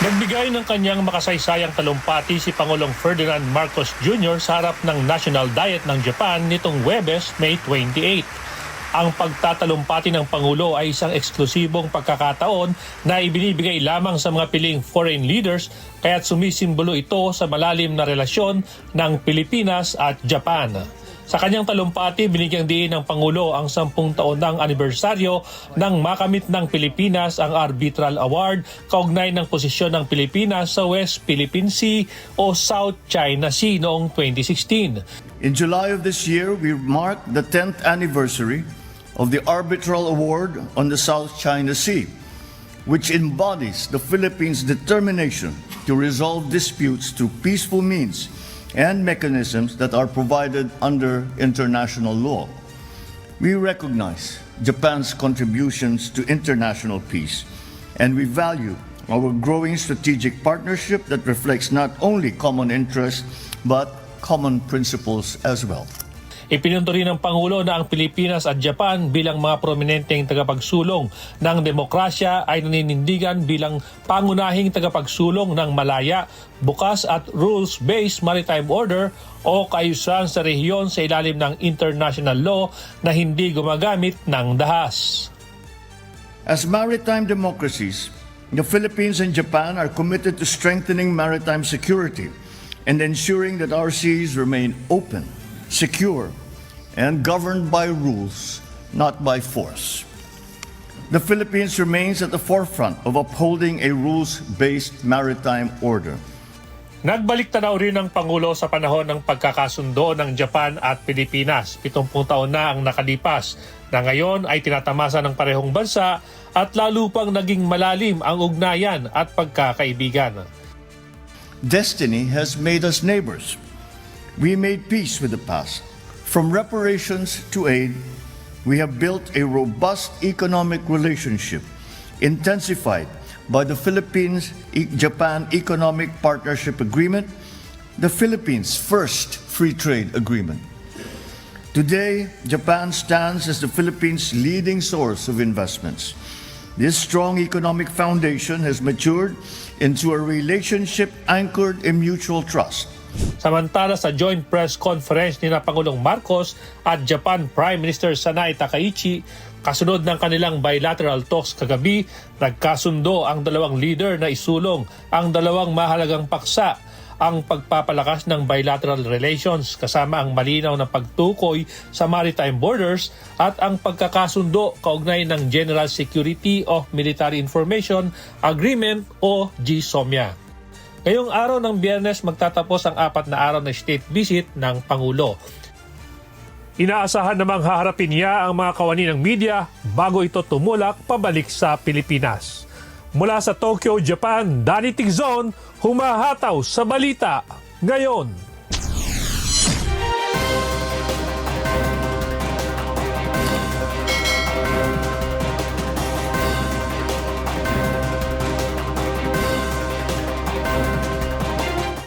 Nagbigay ng kanyang makasaysayang talumpati si Pangulong Ferdinand Marcos Jr. sa harap ng National Diet ng Japan nitong Huwebes, May 28. Ang pagtatalumpati ng Pangulo ay isang eksklusibong pagkakataon na ibinibigay lamang sa mga piling foreign leaders kaya't sumisimbolo ito sa malalim na relasyon ng Pilipinas at Japan. Sa kanyang talumpati, binigyang diin ng Pangulo ang 10 taon ng anibersaryo ng makamit ng Pilipinas ang Arbitral Award kaugnay ng posisyon ng Pilipinas sa West Philippine Sea o South China Sea noong 2016. In July of this year, we marked the 10th anniversary of the Arbitral Award on the South China Sea, which embodies the Philippines' determination to resolve disputes through peaceful means and mechanisms that are provided under international law. We recognize Japan's contributions to international peace, and we value our growing strategic partnership that reflects not only common interests, but common principles as well. Ipinunto rin ng Pangulo na ang Pilipinas at Japan bilang mga prominenteng tagapagsulong ng demokrasya ay naninindigan bilang pangunahing tagapagsulong ng malaya, bukas at rules-based maritime order o kaayusan sa rehiyon sa ilalim ng international law na hindi gumagamit ng dahas. As maritime democracies, the Philippines and Japan are committed to strengthening maritime security and ensuring that our seas remain open, secure, and governed by rules, not by force. The Philippines remains at the forefront of upholding a rules-based maritime order. Nagbalik tanaw rin ng Pangulo sa panahon ng pagkakasundo ng Japan at Pilipinas. 70 taon na ang nakalipas na ngayon ay tinatamasa ng parehong bansa at lalo pang naging malalim ang ugnayan at pagkakaibigan. Destiny has made us neighbors. We made peace with the past. From reparations to aid, we have built a robust economic relationship, intensified by the Philippines-Japan Economic Partnership Agreement, the Philippines' first free trade agreement. Today, Japan stands as the Philippines' leading source of investments. This strong economic foundation has matured into a relationship anchored in mutual trust. Samantala sa joint press conference ni Pangulong Marcos at Japan Prime Minister Sanai Takaichi, kasunod ng kanilang bilateral talks kagabi, nagkasundo ang dalawang leader na isulong ang dalawang mahalagang paksa, ang pagpapalakas ng bilateral relations kasama ang malinaw na pagtukoy sa maritime borders at ang pagkakasundo kaugnay ng General Security of Military Information Agreement o GSOMIA. Ngayong araw ng Biyernes magtatapos ang 4 na araw na state visit ng Pangulo. Inaasahan namang haharapin niya ang mga kawani ng media bago ito tumulak pabalik sa Pilipinas. Mula sa Tokyo, Japan, Danny Tigzon, humahataw sa balita ngayon.